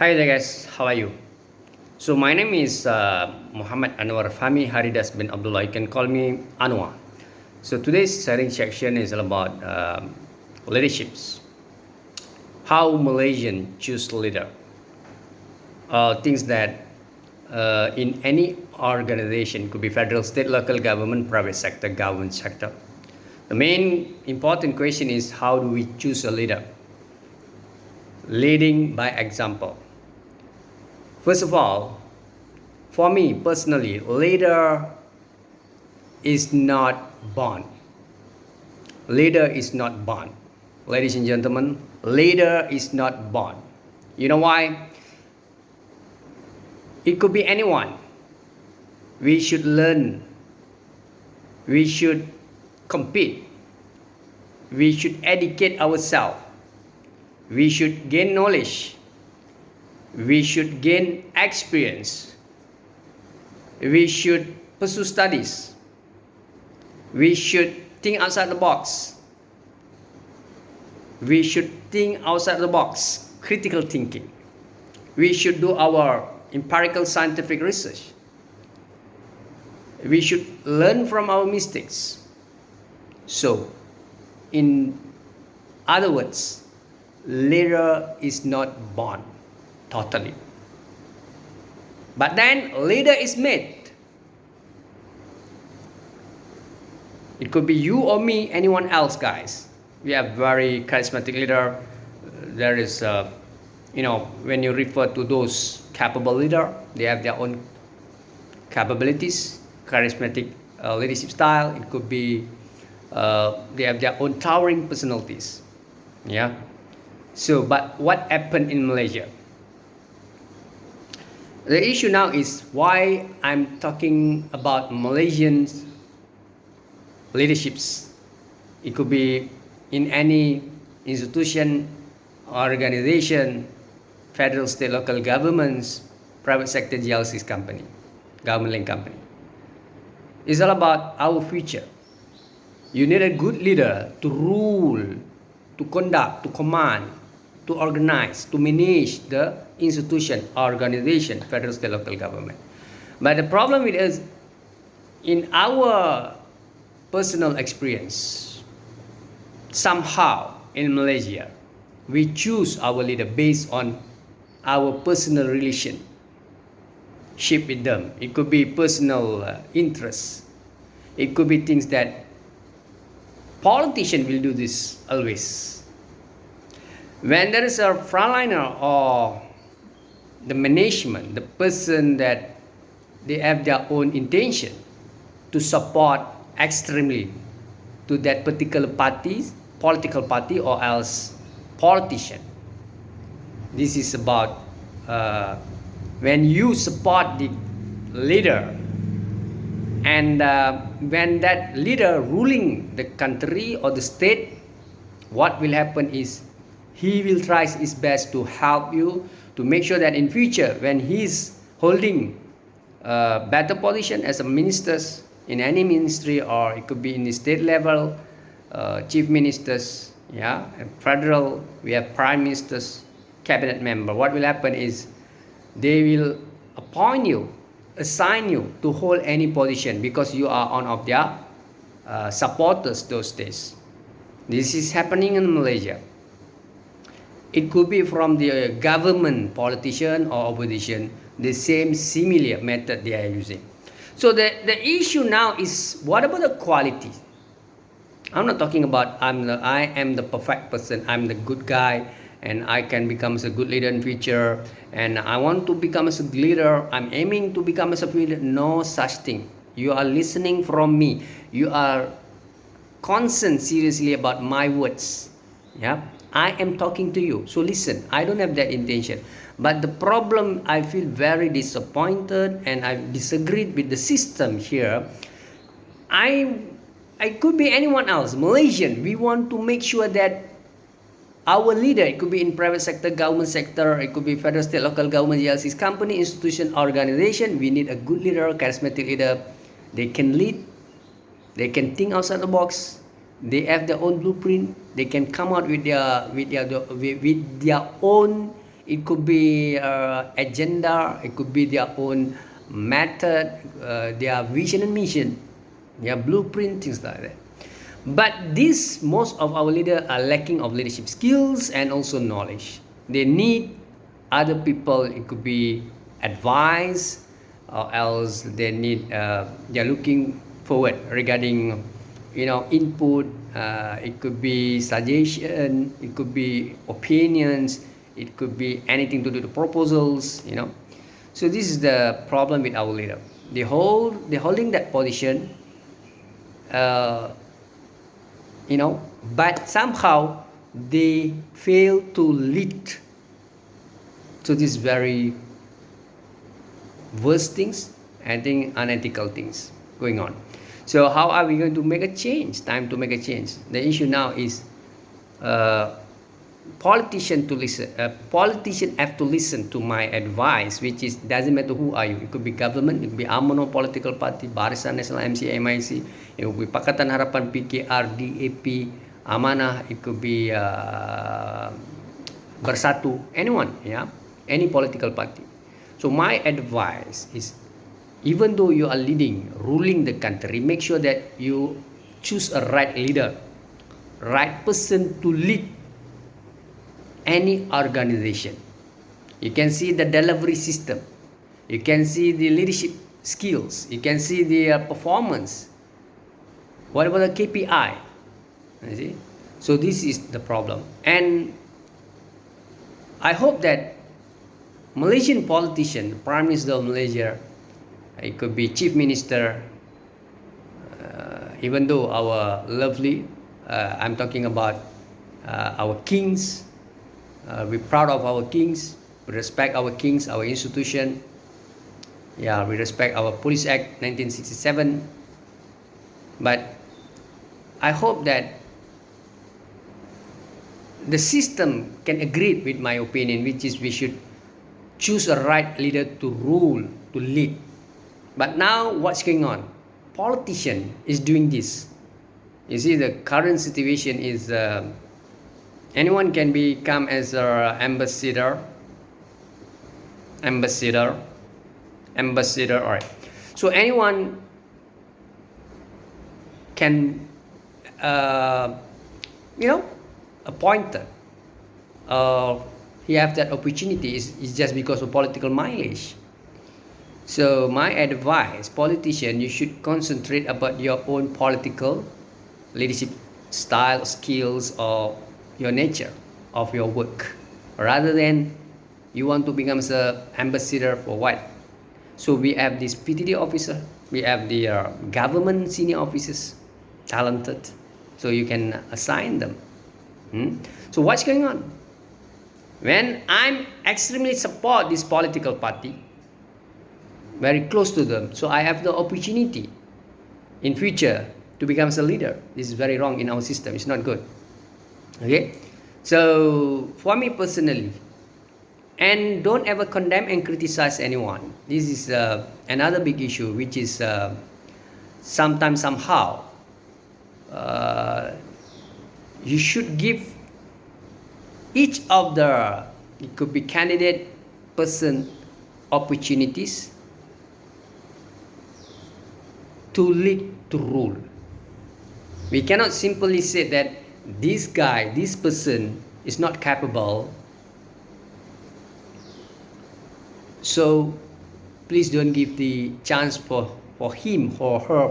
Hi there guys, how are you? So my name is Muhammad Anwar Fahmi Haridas bin Abdullah. You can call me Anwar. So today's sharing section is all about leaderships. How Malaysian choose leader. Things that in any organization, could be federal, state, local government, private sector, government sector. The main important question is how do we choose a leader? Leading by example. First of all, for me personally, leader is not born. Leader is not born. Ladies and gentlemen, leader is not born. You know why? It could be anyone. We should learn. We should compete. We should educate ourselves. We should gain knowledge. We should gain experience. We should pursue studies. We should think outside the box. We should think outside the box, critical thinking. We should do our empirical scientific research. We should learn from our mistakes. So, in other words, leader is not born totally. But then leader is made. It could be you or me, anyone else, guys. We have very charismatic leader. There is, when you refer to those capable leader, they have their own capabilities, charismatic leadership style. It could be they have their own towering personalities. Yeah. So, but what happened in Malaysia? The issue now is why I'm talking about Malaysian leaderships. It could be in any institution, organization, federal, state, local governments, private sector GLC's company, government-linked company. It's all about our future. You need a good leader to rule, to conduct, to command, to organize, to manage the institution, organization, federal, state, local government. But the problem with us, in our personal experience, somehow in Malaysia, we choose our leader based on our personal relationship with them. It could be personal interests. It could be things that politicians will do this always. When there is a frontliner or the management, the person that they have their own intention to support extremely to that particular party, political party, or else politician. This is about when you support the leader, and when that leader ruling the country or the state, what will happen is he will try his best to help you to make sure that in future when he's holding a better position as a minister in any ministry, or it could be in the state level, chief ministers, yeah, and federal, we have prime ministers, cabinet member. What will happen is they will appoint you, assign you to hold any position because you are one of their supporters those days. This is happening in Malaysia. It could be from the government, politician or opposition, the same similar method they are using. So the issue now is, what about the quality? I'm not talking about I am the perfect person, I'm the good guy, and I can become a good leader in future, and I want to become a good leader, I'm aiming to become a good leader. No such thing. You are listening from me. You are concerned seriously about my words. Yeah, I am talking to you, so listen. I don't have that intention, but the problem, I feel very disappointed and I disagreed with the system here. I could be anyone else, Malaysian. We want to make sure that our leader, it could be in private sector, government sector, it could be federal, state, local government, GLC's company, institution, organization. We need a good leader, charismatic leader. They can lead, they can think outside the box, they have their own blueprint, they can come out with their own It could be agenda, it could be their own method, their vision and mission, their blueprint, things like that. But this, most of our leaders are lacking of leadership skills and also knowledge. They need other people. It could be advice, or else they need. They're looking forward regarding, input. It could be suggestion. It could be opinions. It could be anything to do with proposals. So this is the problem with our leader. They're holding that position. But somehow they fail to lead to these very worst things, I think unethical things going on. So how are we going to make a change? Time to make a change. The issue now is politician have to listen to my advice, which is doesn't matter who are you. It could be government, it could be UMNO political party, Barisan Nasional, MC, MIC, it could be Pakatan Harapan, PKR, DAP, Amanah, it could be Bersatu, anyone, any political party. So my advice is, even though you are ruling the country, make sure that you choose a right leader, right person to lead any organization. You can see the delivery system, you can see the leadership skills, you can see the performance, what about the KPI, you see? So this is the problem. And I hope that Malaysian politician, Prime Minister of Malaysia, it could be Chief Minister, even though our lovely, I'm talking about our kings, we're proud of our kings, we respect our kings, our institution, we respect our Police Act 1967, but I hope that the system can agree with my opinion, which is we should choose a right leader to rule, to lead. But now what's going on? Politician is doing this. You see, the current situation is anyone can become as an ambassador. All right. So anyone can, appointed. He have that opportunity is just because of political mileage. So my advice, politician, you should concentrate about your own political leadership style, skills, or your nature of your work, rather than you want to become an ambassador for what. So we have this PTD officer, we have the government senior officers, talented, so you can assign them. So what's going on? When I'm extremely support this political party, very close to them, so I have the opportunity in future to become a leader. This is very wrong in our system. It's not good. Okay, so for me personally, and don't ever condemn and criticize anyone. This is another big issue, which is sometimes somehow you should give each of the, it could be candidate person, opportunities to lead, to rule. We cannot simply say that this guy, this person is not capable, so please don't give the chance for him or her,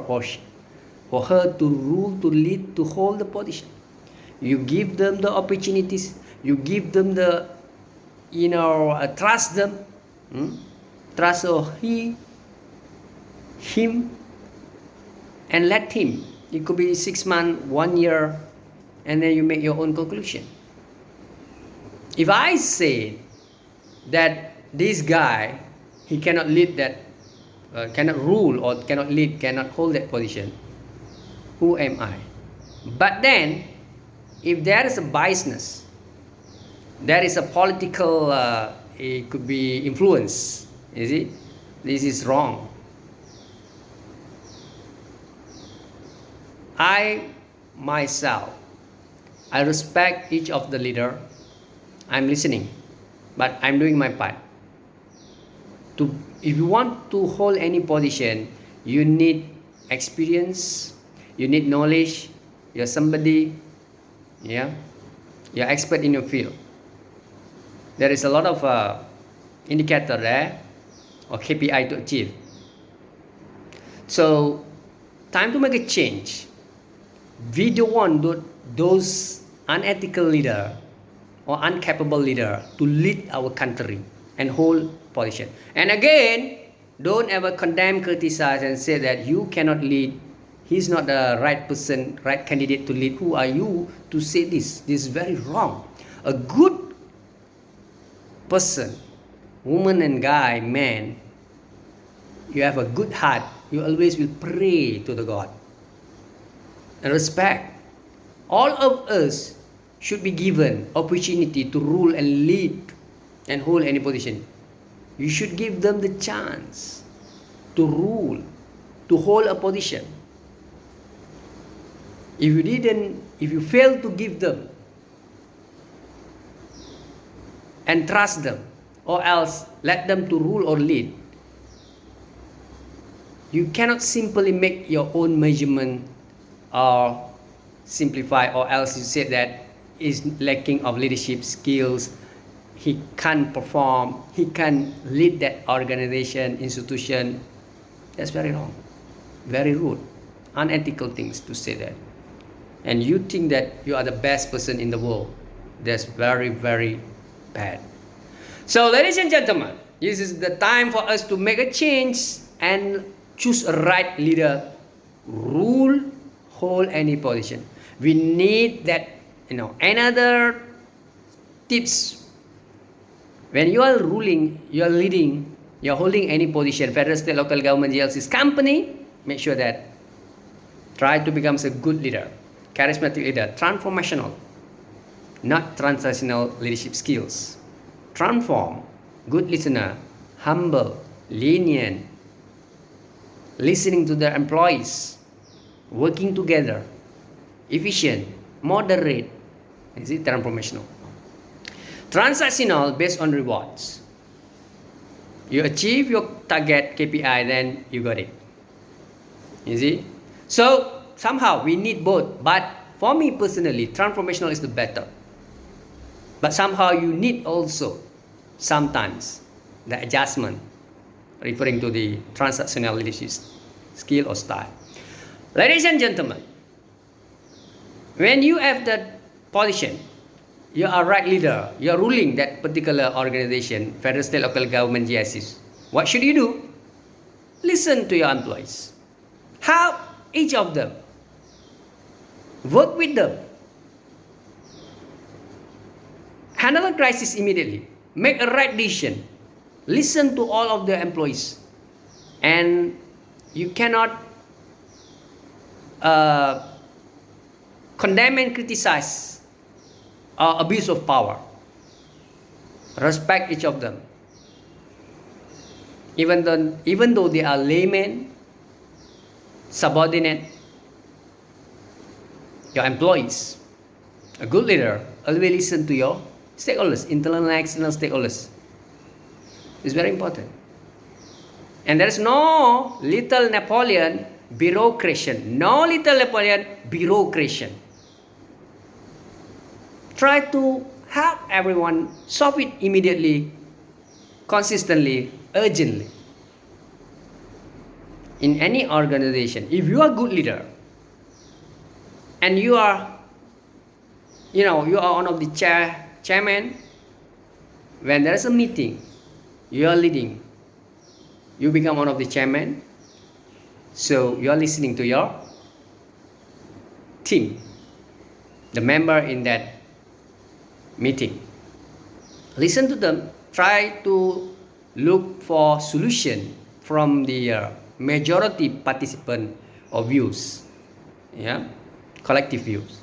for her to rule, to lead, to hold the position. You give them the opportunities, you give them the, trust them, trust him, and let him. It could be 6 months, 1 year, and then you make your own conclusion. If I say that this guy, he cannot lead that, cannot rule or cannot lead, cannot hold that position, who am I? But then, if there is a biasness, there is a political, it could be influence, you see, this is wrong. I myself, I respect each of the leader. I'm listening. but I'm doing my part. If you want to hold any position, you need experience, you need knowledge, you're somebody, yeah, you're expert in your field. There is a lot of indicator there or KPI to achieve. So time to make a change. We don't want those unethical leader or incapable leader to lead our country and hold position. And again, don't ever condemn, criticize, and say that you cannot lead. He's not the right person, right candidate to lead. Who are you to say this? This is very wrong. A good person, woman and guy, man, you have a good heart. You always will pray to the God and respect. All of us should be given opportunity to rule and lead and hold any position. You should give them the chance to rule, to hold a position. If you fail to give them and trust them, or else let them to rule or lead, you cannot simply make your own measurement or simplify, or else you say that is lacking of leadership skills. He can't perform, he can't lead that organization, institution. That's very wrong, very rude, unethical things to say that. And you think that you are the best person in the world. That's very, very bad. So ladies and gentlemen, this is the time for us to make a change and choose a right leader, rule, hold any position. We need that, another tips. When you are ruling, you are leading, you are holding any position, federal, state, local government, GLC's company, make sure that try to become a good leader, charismatic leader, transformational, not transactional leadership skills. Transform, good listener, humble, lenient, listening to their employees, working together, efficient, moderate. Is it transformational? Transactional, based on rewards. You achieve your target KPI, then you got it. You see? So somehow we need both, but for me personally, transformational is the better. But somehow you need also sometimes the adjustment, referring to the transactional leadership skill or style. Ladies and gentlemen, when you have that position, you are right leader, you are ruling that particular organization, federal, state, local government, GSs. What should you do? Listen to your employees. Help each of them. Work with them. Handle a crisis immediately. Make a right decision. Listen to all of the employees. And you cannot condemn and criticize or abuse of power. Respect each of them. Even though they are laymen, subordinate, your employees, a good leader, always listen to your stakeholders, internal and external stakeholders. It's very important. And there is no little Napoleon bureaucracy. No little Napoleon bureaucracy. Try to help everyone, solve it immediately, consistently, urgently. In any organization, if you are a good leader and you are one of the chairman, when there is a meeting, you are leading, you become one of the chairman, so you are listening to your team, the member in that meeting. Listen to them, try to look for solution from the majority participant or views, collective views.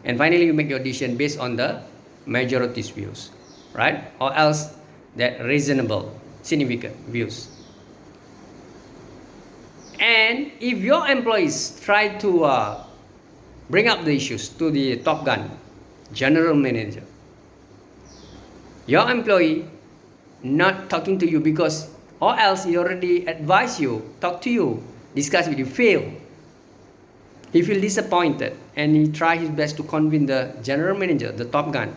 And finally you make your decision based on the majority's views, right? Or else that reasonable, significant views. And if your employees try to bring up the issues to the top gun, general manager, Your employee not talking to you because, or else he already advised you, talk to you, discuss with you, fail. He feel disappointed and he try his best to convince the general manager, the top gun.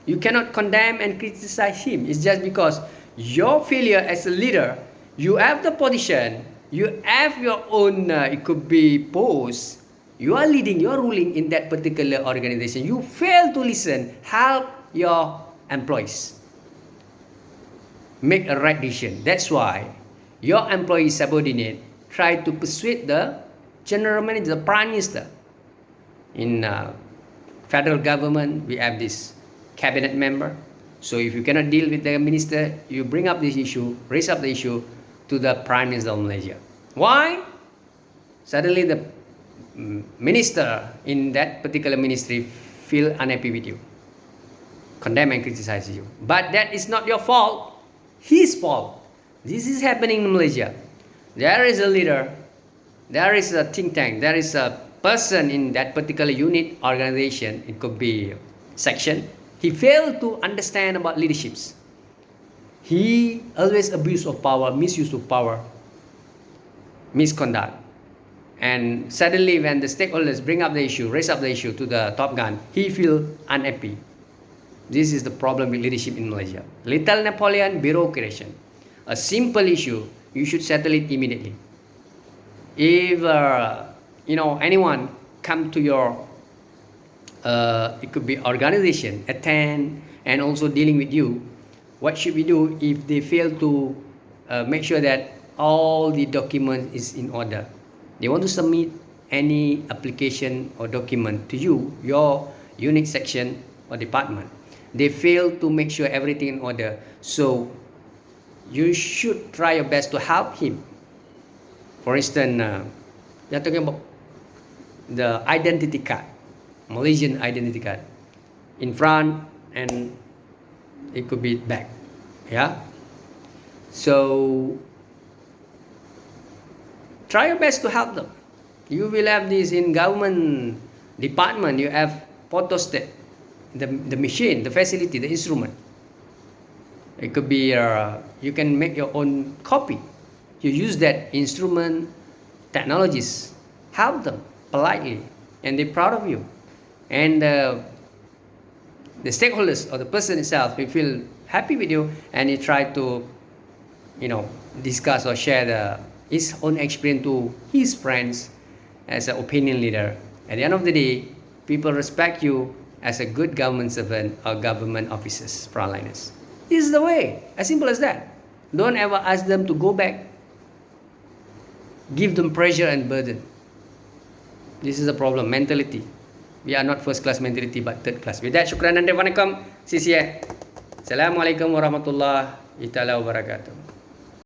You cannot condemn and criticize him. It's just because your failure as a leader, you have the position, you have your own, it could be post, you are leading, you are ruling in that particular organization. You fail to listen, help your employees make a right decision. That's why your employee subordinate try to persuade the general manager, the prime minister. In federal government, we have this cabinet member. So if you cannot deal with the minister, you bring up this issue, raise up the issue to the prime minister of Malaysia. Why? Suddenly the minister in that particular ministry feel unhappy with you, condemn and criticize you. But that is not your fault, his fault. This is happening in Malaysia. There is a leader, there is a think tank, there is a person in that particular unit, organization, it could be section. He failed to understand about leaderships. He always abuse of power, misuse of power, misconduct. And suddenly when the stakeholders bring up the issue, raise up the issue to the top gun, he feel unhappy. This is the problem with leadership in Malaysia. Little Napoleon, bureaucracy. A simple issue, you should settle it immediately. If anyone come to your it could be organization, attend and also dealing with you, what should we do if they fail to make sure that all the document is in order? They want to submit any application or document to you, your unit section or department. They fail to make sure everything in order. So you should try your best to help him. For instance, you're talking about the identity card, Malaysian identity card, in front and it could be back. Yeah. So try your best to help them. You will have this in government department. You have photostat, the machine, the facility, the instrument. It could be you can make your own copy. You use that instrument, technologies, help them politely, and they're proud of you. And the stakeholders or the person itself will feel happy with you, and he try to, discuss or share his own experience to his friends as an opinion leader. At the end of the day, people respect you as a good government servant or government officers, frontliners. This is the way, as simple as that. Don't ever ask them to go back. Give them pressure and burden. This is the problem, mentality. We are not first class mentality but third class. With that, syukran dan waalaikum. Assalamualaikum warahmatullahi wabarakatuh.